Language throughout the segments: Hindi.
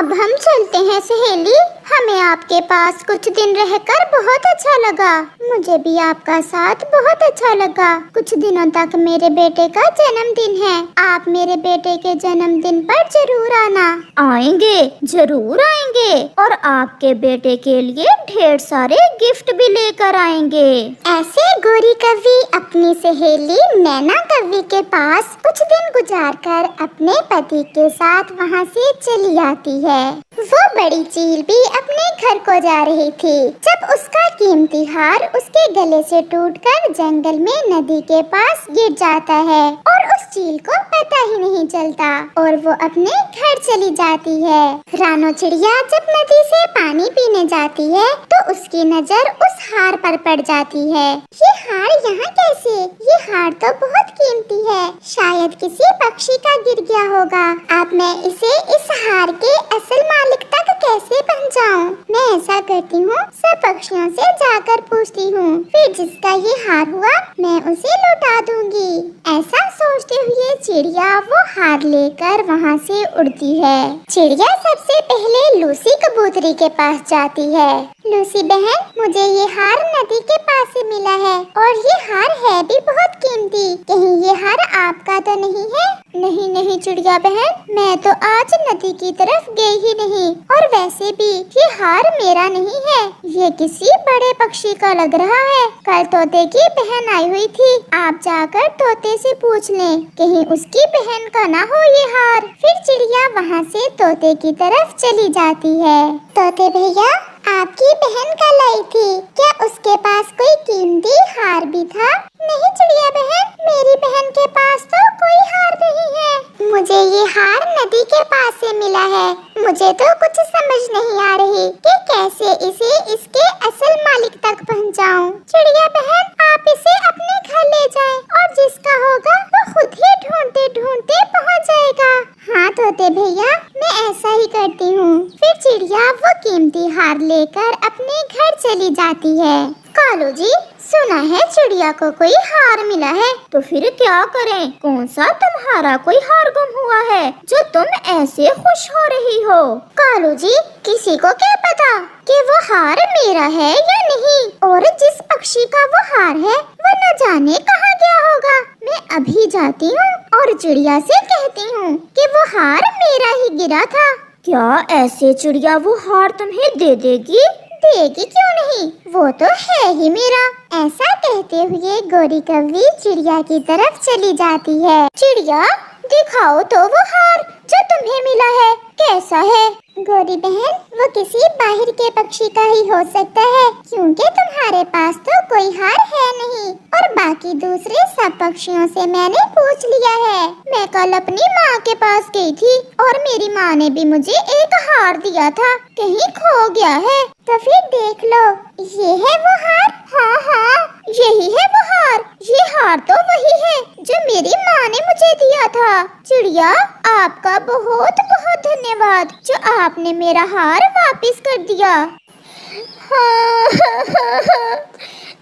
अब हम चलते हैं सहेली। हमें आपके पास कुछ दिन रहकर बहुत अच्छा लगा। मुझे भी आपका साथ बहुत अच्छा लगा। कुछ दिनों तक मेरे बेटे का जन्मदिन है। आप मेरे बेटे के जन्मदिन पर जरूर आना। आएंगे, जरूर आएंगे, और आपके बेटे के लिए ढेर सारे गिफ्ट भी लेकर आएंगे। ऐसे गोरी कवि अपनी सहेली नैना कवि के पास कुछ दिन गुजारकर अपने पति के साथ वहां से चली आती है। वो बड़ी चील भी अपने घर को जा रही थी जब उसका कीमती हार उसके गले से टूटकर जंगल में नदी के पास गिर जाता है और उस चील को पता ही नहीं चलता और वो अपने घर चली जाती है। रानो चिड़िया जब नदी से पानी पीने जाती है तो उसकी नजर उस हार पर पड़ जाती है। ये हार यहाँ कैसे? ये हार तो बहुत कीमती है, शायद किसी पक्षी का गिर गया होगा। अब मैं इसे इस हार के असल मालिक तक कैसे पहुँचाऊँ? मैं ऐसा करती हूँ, सब पक्षियों से जाकर पूछती हूँ, फिर जिसका ये हार हुआ मैं उसे लौटा दूंगी। ऐसा सोचते हुए चिड़िया वो हार लेकर वहाँ से उड़ती है। चिड़िया सबसे पहले लूसी कबूतरी के पास जाती है। लूसी बहन, मुझे ये हार नदी के पास से मिला है और ये हार है भी बहुत कीमती। कहीं ये हार आपका तो नहीं है? नहीं नहीं चिड़िया बहन, मैं तो आज नदी की तरफ गई ही नहीं, और वैसे भी ये हार मेरा नहीं है, ये किसी बड़े पक्षी का लग रहा है। कल तोते की बहन आई हुई थी, आप जाकर तोते से पूछ लें, कहीं उसकी बहन का ना हो ये हार। फिर चिड़िया वहाँ से तोते की तरफ चली जाती है। तोते भैया, आपकी बहन कल आई थी, क्या उसके पास कोई कीमती हार भी था? नहीं चिड़िया बहन, मेरी बहन के पास तो कोई हार नहीं है। मुझे ये हार नदी के पास से मिला है। मुझे तो कुछ समझ नहीं आ रही कि कैसे इसे इसके असल मालिक तक पहुंचाऊं। चिड़िया बहन, आप इसे अपने घर ले जाएं और जिसका होगा वो खुद ही ढूंढते ढूंढते पहुंच जाएगा। हाँ तोते भैया, मैं ऐसा ही करती हूँ। फिर चिड़िया वो कीमती हार लेकर अपने घर चली जाती है। कालू जी, सुना है चिड़िया को कोई हार मिला है, तो फिर क्या करें? कौन सा तुम्हारा कोई हार गुम हुआ है जो तुम ऐसे खुश हो रही हो? कालू जी, किसी को क्या पता कि वो हार मेरा है या नहीं, और जिस पक्षी का वो हार है वो न जाने कहाँ गया होगा। मैं अभी जाती हूँ और चिड़िया से कहती हूँ कि वो हार मेरा ही गिरा था। क्या ऐसे चिड़िया वो हार तुम्हें दे देगी? देगी क्यों नहीं, वो तो है ही मेरा। ऐसा कहते हुए गोरी कौवी चिड़िया की तरफ चली जाती है। चिड़िया, दिखाओ तो वो हार जो तुम्हें मिला है, कैसा है? गोरी बहन, वो किसी बाहर के पक्षी का ही हो सकता है, क्योंकि तुम्हारे पास तो कोई हार है नहीं, और बाकी दूसरे सब पक्षियों से मैंने पूछ लिया है। मैं कल अपनी माँ के पास गई थी और मेरी माँ ने भी मुझे एक हार दिया था, कहीं खो गया है तो फिर देख लो, ये है वो हार। हाँ हाँ, यही है वो हार। ये हार तो वही है जो मेरी माँ ने मुझे दिया था। चिड़िया, आपका बहुत बहुत धन्यवाद जो आपने मेरा हार वापस कर दिया।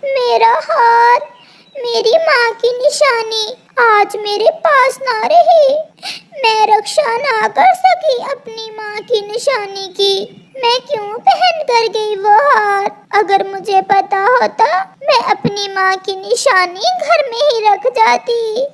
मेरा हार, मेरी माँ की निशानी आज मेरे पास ना रही। मैं रक्षा ना कर सकी अपनी माँ की निशानी की। मैं क्यों पहन कर गई वो हार? अगर मुझे पता होता मैं अपनी माँ की निशानी घर में ही रख जाती।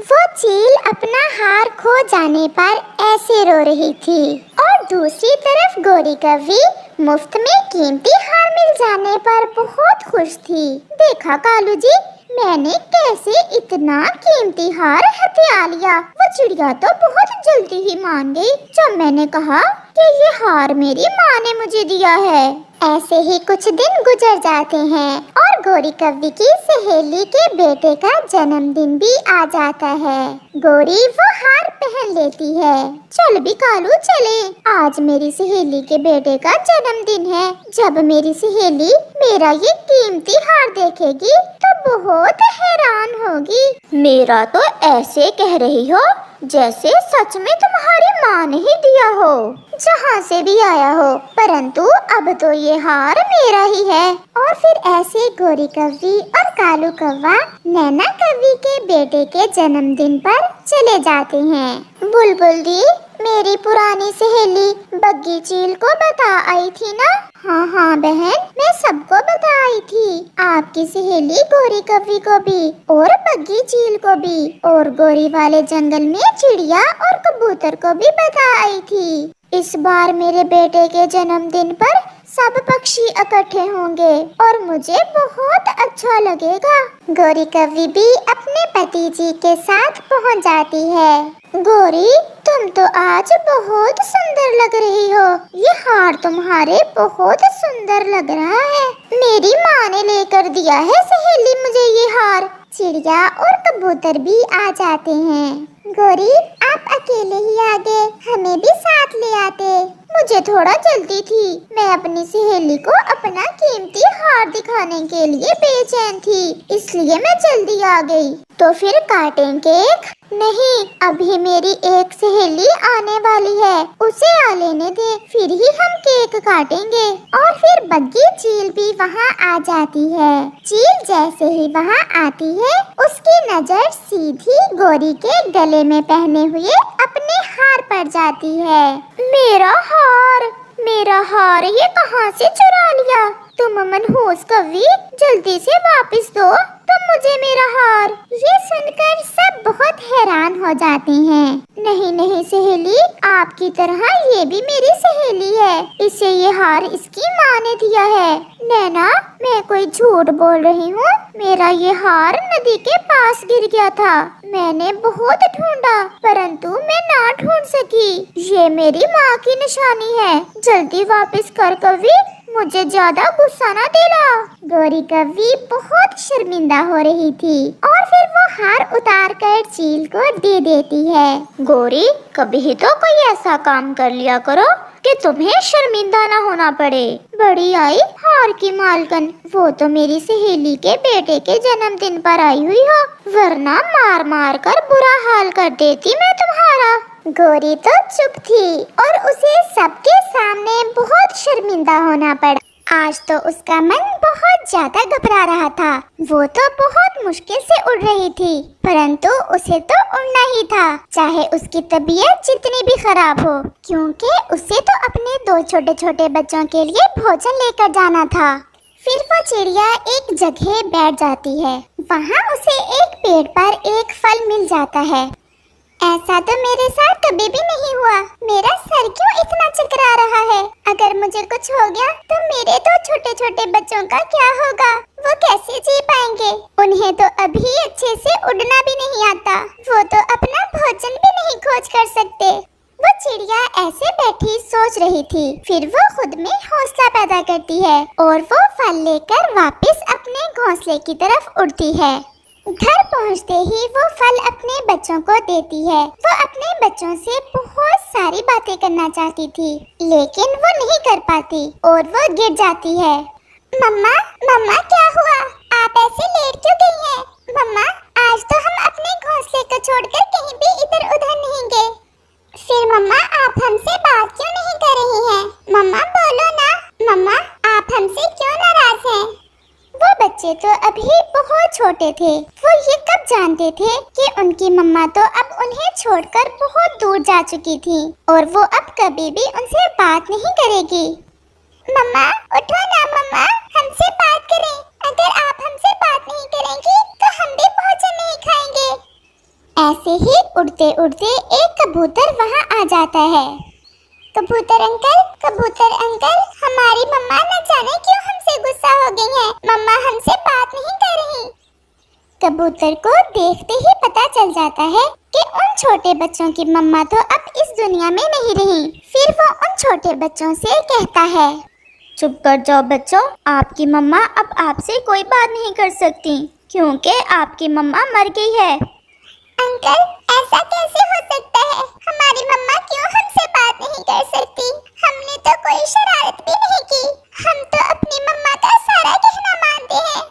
वो चील अपना हार खो जाने पर ऐसे रो रही थी, और दूसरी तरफ गोरी कौवी मुफ्त में कीमती हार मिल जाने पर बहुत खुश थी। देखा कालू जी, मैंने कैसे इतना कीमती हार हथिया लिया। वो चिड़िया तो बहुत जल्दी ही मान गई जब मैंने कहा कि ये हार मेरी माँ ने मुझे दिया है। ऐसे ही कुछ दिन गुजर जाते हैं और गोरी कौवी की सहेली के बेटे का जन्मदिन भी आ जाता है। गोरी वो हार पहन लेती है। चल भी कालू चले, आज मेरी सहेली के बेटे का जन्मदिन है। जब मेरी सहेली मेरा ये कीमती हार देखेगी तो बहुत हैरान होगी। मेरा तो ऐसे कह रही हो जैसे सच में तुम्हारी माँ ने ही दिया हो। जहाँ से भी आया हो, परंतु अब तो ये हार मेरा ही है। और फिर ऐसे गोरी कौवी और कालू कौवा नैना कौवी के बेटे के जन्मदिन पर चले जाते हैं। बुलबुल दी, मेरी पुरानी सहेली बग्गी चील को बता आई थी ना? हाँ हाँ बहन, मैं सबको बता आई थी, आपकी सहेली गोरी कव्वी को भी और बग्गी चील को भी, और गोरी वाले जंगल में चिड़िया और कबूतर को भी बता आई थी। इस बार मेरे बेटे के जन्मदिन पर सब पक्षी इकट्ठे होंगे और मुझे बहुत अच्छा लगेगा। गोरी कव्वी भी अपने पति जी के साथ पहुंच जाती है। गोरी, तुम तो आज बहुत सुंदर लग रही हो। ये हार तुम्हारे बहुत सुंदर लग रहा है। मेरी माँ ने लेकर दिया है सहेली मुझे ये हार। चिड़िया और कबूतर भी आ जाते हैं। गोरी, आप अकेले ही आ गए, हमें भी साथ ले आते। मुझे थोड़ा जल्दी थी, मैं अपनी सहेली को अपना कीमती हार दिखाने के लिए बेचैन थी, इसलिए मैं जल्दी आ गई। तो फिर काटें केक? नहीं, अभी मेरी एक सहेली आने वाली है, उसे आ लेने दे, फिर ही हम केक काटेंगे। और फिर बग्गी चील भी वहाँ आ जाती है। चील जैसे ही वहाँ आती है, उसकी नजर सीधी गोरी के गले में पहने हुए अपने हार पर जाती है। मेरा हार ये कहाँ से चुरा लिया? तुम मनहूस कव्वी, जल्दी से वापस दो तुम मुझे मेरा हार। ये सुनकर सब बहुत हैरान हो जाते हैं। नहीं नहीं सहेली, आपकी तरह ये भी मेरी सहेली है, इसे ये हार इसकी माँ ने दिया है। नैना, मैं कोई झूठ बोल रही हूँ, मेरा ये हार नदी के पास गिर गया था। मैंने बहुत ढूंढा परंतु मैं ना ढूंढ सकी। ये मेरी माँ की निशानी है, जल्दी वापस कर कव्वी, मुझे ज्यादा गुस्सा ना दिला। गोरी कव्वी बहुत शर्मिंदा हो रही थी और फिर वो हार उतार कर चील को दे देती है। गोरी, कभी तो कोई ऐसा काम कर लिया करो कि तुम्हें शर्मिंदा ना होना पड़े। बड़ी आई हार की मालकन, वो तो मेरी सहेली के बेटे के जन्मदिन पर आई हुई हो, वरना मार मार कर बुरा हाल कर देती मैं तुम्हारा। गोरी तो चुप थी और उसे सबके सामने बहुत शर्मिंदा होना पड़ा। आज तो उसका मन बहुत ज्यादा घबरा रहा था। वो तो बहुत मुश्किल से उड़ रही थी, परंतु उसे तो उड़ना ही था, चाहे उसकी तबीयत जितनी भी खराब हो, क्योंकि उसे तो अपने दो छोटे छोटे बच्चों के लिए भोजन लेकर जाना था। फिर वो चिड़िया एक जगह बैठ जाती है। वहाँ उसे एक पेड़ पर एक फल मिल जाता है। ऐसा तो मेरे साथ कभी भी नहीं हुआ। मेरा सर क्यों इतना चकरा रहा है? अगर मुझे कुछ हो गया तो मेरे दो छोटे छोटे बच्चों का क्या होगा? वो कैसे जी पाएंगे? उन्हें तो अभी अच्छे से उड़ना भी नहीं आता, वो तो अपना भोजन भी नहीं खोज कर सकते। वो चिड़िया ऐसे बैठी सोच रही थी, फिर वो खुद में हौसला पैदा करती है और वो फल लेकर वापस अपने घोंसले की तरफ उड़ती है। घर पहुंचते ही वो फल अपने बच्चों को देती है। वो अपने बच्चों से बहुत सारी बातें करना चाहती थी, लेकिन वो नहीं कर पाती और वो गिर जाती है। मम्मा, मम्मा क्या हुआ? आप ऐसे लेट क्यों गई हैं? मम्मा, आज तो हम अपने घोंसले को छोड़कर कहीं भी इधर उधर नहीं गए। फिर मम्मा, आप हमसे बात क्यों नहीं कर रही हैं? मम्मा बोलो ना। मम्मा, आप हमसे क्यों नाराज हैं? वो बच्चे तो अभी बहुत छोटे थे। वो ये कब जानते थे कि उनकी मम्मा तो अब उन्हें छोड़कर बहुत दूर जा चुकी थी और वो अब कभी भी उनसे बात नहीं करेगी। मम्मा उठो ना मम्मा, हमसे बात करें। अगर आप हमसे बात नहीं करेंगी तो हम भी भोजन नहीं खाएंगे। ऐसे ही उड़ते उड़ते एक कबूतर वहाँ आ जाता है। कबूतर अंकल, हमारी मम्मा न जाने क्यों हमसे गुस्सा हो गई हैं। मम्मा हमसे बात नहीं कर रही। कबूतर को देखते ही पता चल जाता है कि उन छोटे बच्चों की मम्मा तो अब इस दुनिया में नहीं रही। फिर वो उन छोटे बच्चों से कहता है, चुप कर जाओ बच्चों, आपकी मम्मा अब आपसे कोई बात नहीं कर सकती क्योंकि आपकी मम्मा मर गई है। अंकल, ऐसा कैसे हो सकता है? हमारी मम्मा क्यों हमसे बात नहीं कर सकती? हमने तो कोई शरारत भी नहीं की। हम तो अपनी मम्मा का सारा कहना मानते हैं।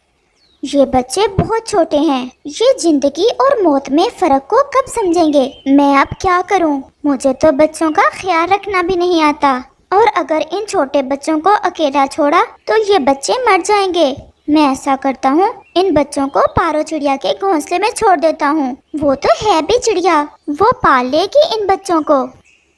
ये बच्चे बहुत छोटे हैं, ये जिंदगी और मौत में फर्क को कब समझेंगे? मैं अब क्या करूं? मुझे तो बच्चों का ख्याल रखना भी नहीं आता, और अगर इन छोटे बच्चों को अकेला छोड़ा तो ये बच्चे मर जाएंगे। मैं ऐसा करता हूँ, इन बच्चों को पारो चिड़िया के घोंसले में छोड़ देता हूँ। वो तो है भी चिड़िया, वो पाल लेगी इन बच्चों को।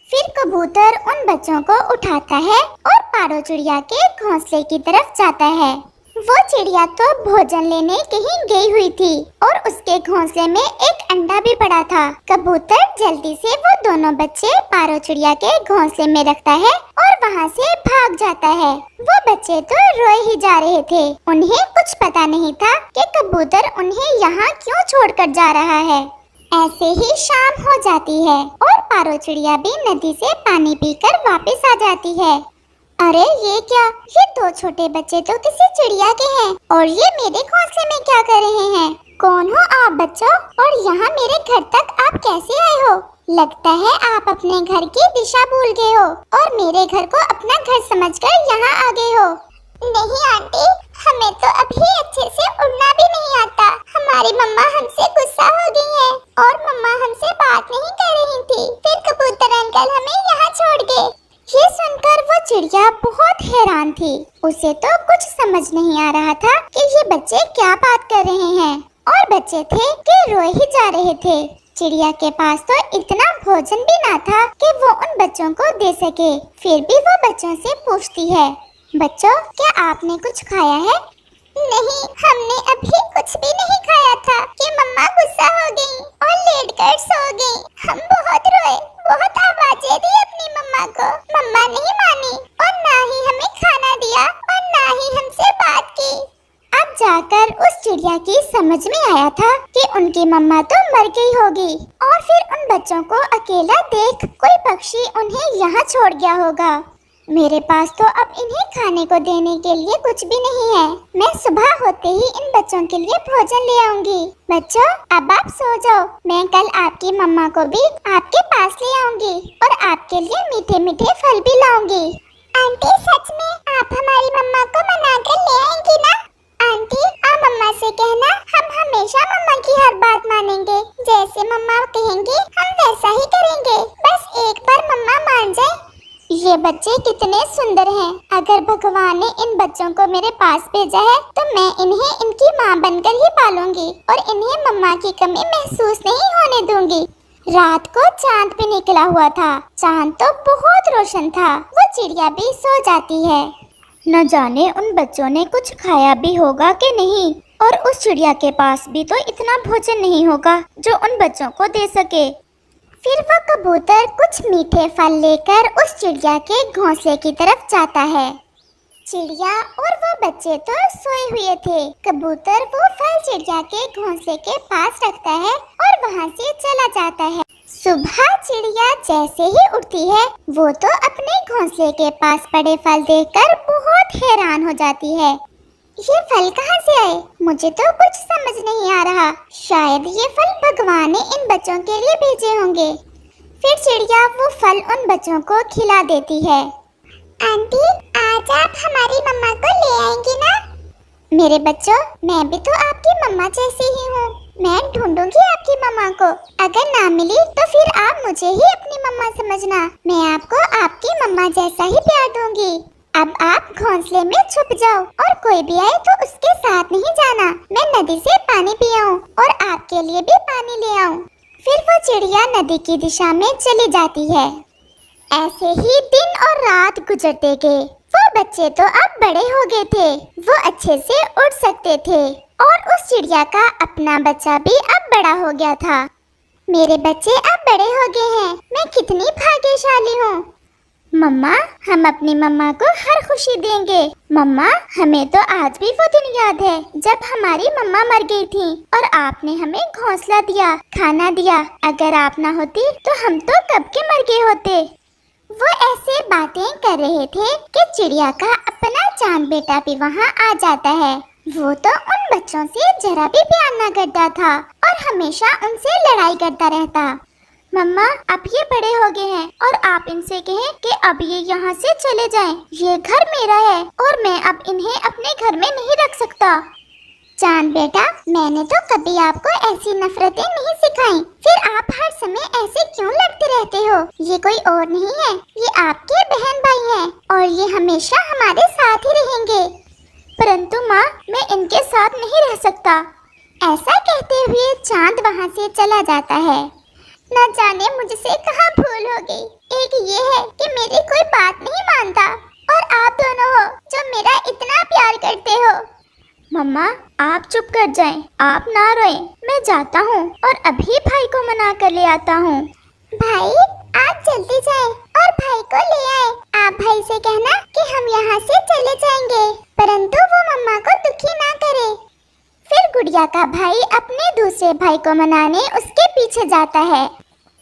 फिर कबूतर उन बच्चों को उठाता है और पारो चिड़िया के घोंसले की तरफ जाता है। वो चिड़िया तो भोजन लेने कहीं गई हुई थी और उसके घोंसले में एक अंडा भी पड़ा था। कबूतर जल्दी से वो दोनों बच्चे पारो चिड़िया के घोंसले में रखता है और वहाँ से भाग जाता है। वो बच्चे तो रोए ही जा रहे थे। उन्हें कुछ पता नहीं था कि कबूतर उन्हें यहाँ क्यों छोड़कर जा रहा है। ऐसे ही शाम हो जाती है और पारो चिड़िया भी नदी से पानी पीकर वापस आ जाती है। अरे ये क्या, ये दो छोटे बच्चे तो किसी चिड़िया के हैं और ये मेरे घोंसले में क्या कर रहे हैं? कौन हो आप बच्चों और यहाँ मेरे घर तक आप कैसे आए हो? लगता है आप अपने घर की दिशा भूल गए हो और मेरे घर को अपना घर समझकर यहाँ आ गए हो। नहीं आंटी, हमें तो अभी अच्छे से उड़ना भी नहीं आता। हमारी मम्मा हमसे गुस्सा हो गई है और मम्मा हमसे बात नहीं कर रही थी। फिर कबूतर अंकल हमें यहाँ छोड़ गए। ये सुनकर वो चिड़िया बहुत हैरान थी। उसे तो कुछ समझ नहीं आ रहा था कि ये बच्चे क्या बात कर रहे हैं और बच्चे थे कि रोए ही जा रहे थे। चिड़िया के पास तो इतना भोजन भी ना था कि वो उन बच्चों को दे सके। फिर भी वो बच्चों से पूछती है, बच्चों क्या आपने कुछ खाया है? नहीं, हमने अभी कुछ भी नहीं खाया था कि मम्मा गुस्सा हो गई और लेटकर सो गई। हम बहुत रोए, बहुत आवाजें दी अपनी मम्मा को। मम्मा नहीं मानी और ना ही हमें खाना दिया और ना ही हमसे बात की। अब जाकर उस चिड़िया की समझ में आया था कि उनकी मम्मा तो मर गई होगी और फिर उन बच्चों को अकेला देख कोई पक्षी उन्हें यहाँ छोड़ गया होगा। मेरे पास तो अब इन्हें खाने को देने के लिए कुछ भी नहीं है। मैं सुबह होते ही इन बच्चों के लिए भोजन ले आऊंगी। बच्चों अब आप सो जाओ, मैं कल आपकी मम्मा को भी आपके पास ले आऊंगी और आपके लिए मीठे मीठे फल भी लाऊंगी। आंटी सच में आप हमारी मम्मा को मना कर ले आएंगी ना? आंटी आप मम्मा से कहना हम हमेशा मम्मा की हर बात मानेंगे। जैसे मम्मा कहेंगी हम वैसा ही करेंगे। बस एक बार मम्मा मान जाए। ये बच्चे कितने सुंदर हैं। अगर भगवान ने इन बच्चों को मेरे पास भेजा है तो मैं इन्हें इनकी माँ बनकर ही पालूंगी और इन्हें मम्मा की कमी महसूस नहीं होने दूंगी। रात को चांद भी निकला हुआ था। चांद तो बहुत रोशन था। वो चिड़िया भी सो जाती है। न जाने उन बच्चों ने कुछ खाया भी होगा कि नहीं और उस चिड़िया के पास भी तो इतना भोजन नहीं होगा जो उन बच्चों को दे सके। फिर वो कबूतर कुछ मीठे फल लेकर उस चिड़िया के घोंसले की तरफ जाता है। चिड़िया और वो बच्चे तो सोए हुए थे। कबूतर वो फल चिड़िया के घोंसले के पास रखता है और वहाँ से चला जाता है। सुबह चिड़िया जैसे ही उठती है वो तो अपने घोंसले के पास पड़े फल देखकर बहुत हैरान हो जाती है। ये फल कहाँ से आए? मुझे तो कुछ समझ नहीं आ रहा। शायद ये फल भगवान ने इन बच्चों के लिए भेजे होंगे। फिर चिड़िया वो फल उन बच्चों को खिला देती है। आंटी आज आप हमारी मम्मा को ले आएंगी ना? मेरे बच्चों मैं भी तो आपकी मम्मा जैसी ही हूँ। मैं ढूंढूंगी आपकी मम्मा को। अगर ना मिली तो फिर आप मुझे ही अपनी मम्मा समझना। मैं आपको आपकी मम्मा जैसा ही प्यार दूंगी। अब आप घोंसले में छुप जाओ और कोई भी आए तो उसके साथ नहीं जाना। मैं नदी से पानी पी आऊं और आपके लिए भी पानी ले आऊं। फिर वो चिड़िया नदी की दिशा में चली जाती है। ऐसे ही दिन और रात गुजरते गए। वो बच्चे तो अब बड़े हो गए थे। वो अच्छे से उड़ सकते थे और उस चिड़िया का अपना बच्चा भी अब बड़ा हो गया था। मेरे बच्चे अब बड़े हो गए हैं। मैं कितनी भाग्यशाली हूँ। मम्मा हम अपनी मम्मा को हर खुशी देंगे। मम्मा हमें तो आज भी वो दिन याद है जब हमारी मम्मा मर गई थी और आपने हमें घोंसला दिया, खाना दिया। अगर आप ना होती तो हम तो कब के मर गए होते। वो ऐसे बातें कर रहे थे कि चिड़िया का अपना चांद बेटा भी वहाँ आ जाता है। वो तो उन बच्चों से जरा भी प्यार न करता था और हमेशा उनसे लड़ाई करता रहता। मम्मा अब ये बड़े हो गए हैं और आप इनसे कहें कि अब ये यहाँ से चले जाएं। ये घर मेरा है और मैं अब इन्हें अपने घर में नहीं रख सकता। चांद बेटा मैंने तो कभी आपको ऐसी नफरतें नहीं सिखाई। फिर आप हर समय ऐसे क्यों लड़ते रहते हो? ये कोई और नहीं है, ये आपके बहन भाई हैं और ये हमेशा हमारे साथ ही रहेंगे। परंतु माँ मैं इनके साथ नहीं रह सकता। ऐसा कहते हुए चांद वहाँ से चला जाता है। न जाने मुझसे कहाँ भूल हो गई। एक ये है कि मेरी कोई बात नहीं मानता, और आप दोनों हो जो मेरा इतना प्यार करते हो। मम्मा आप चुप कर जाएं, आप ना रोएं, मैं जाता हूँ और अभी भाई को मना कर ले आता हूँ। भाई आप जल्दी जाएं और भाई को ले आए। आप भाई से कहना कि हम यहाँ से चले जाएंगे, परंतु वो मम्मा को दुखी ना करे। फिर गुड़िया का भाई अपने दूसरे भाई को मनाने उसके पीछे जाता है।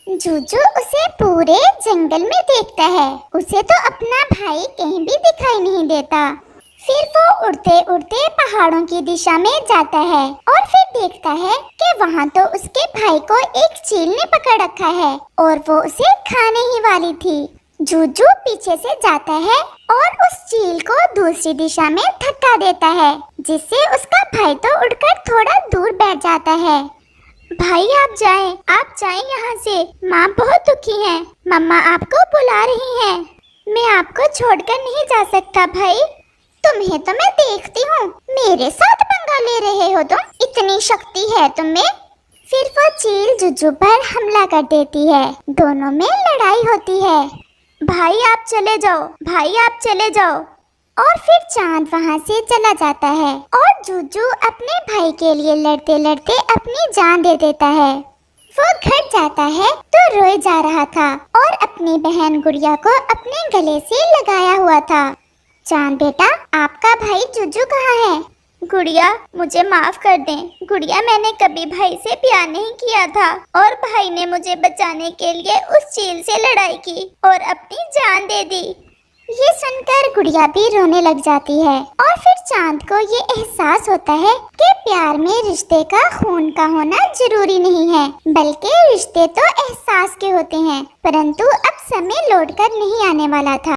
जूजू उसे पूरे जंगल में देखता है, उसे तो अपना भाई कहीं भी दिखाई नहीं देता। फिर वो उड़ते उड़ते पहाड़ों की दिशा में जाता है और फिर देखता है कि वहाँ तो उसके भाई को एक चील ने पकड़ रखा है और वो उसे खाने ही वाली थी। जूजू पीछे से जाता है और उस चील को दूसरी दिशा में धक्का देता है, जिससे उसका भाई तो उड़कर थोड़ा दूर बैठ जाता है। भाई आप जाएं यहाँ से, माँ बहुत दुखी है, मम्मा आपको बुला रही हैं। मैं आपको छोड़कर नहीं जा सकता भाई। तुम्हें तो मैं देखती हूँ, मेरे साथ पंगा ले रहे हो तुम, इतनी शक्ति है तुम्हें। फिर वो चील जुजू पर हमला कर देती है, दोनों में लड़ाई होती है। भाई आप चले जाओ, भाई आप चले जाओ। और फिर चांद वहाँ से चला जाता है और जूजू अपने भाई के लिए लड़ते लड़ते अपनी जान दे देता है। वो घर जाता है तो रोए जा रहा था और अपनी बहन गुड़िया को अपने गले से लगाया हुआ था। चांद बेटा, आपका भाई जूजू कहाँ है? गुड़िया मुझे माफ कर दें। गुड़िया मैंने कभी भाई से प्यार नहीं किया था और भाई ने मुझे बचाने के लिए उस चील से लड़ाई की और अपनी जान दे दी। ये सुनकर गुड़िया भी रोने लग जाती है और फिर चांद को ये एहसास होता है कि प्यार में रिश्ते का खून का होना जरूरी नहीं है, बल्कि रिश्ते तो एहसास के होते हैं। परंतु अब समय लौटकर नहीं आने वाला था।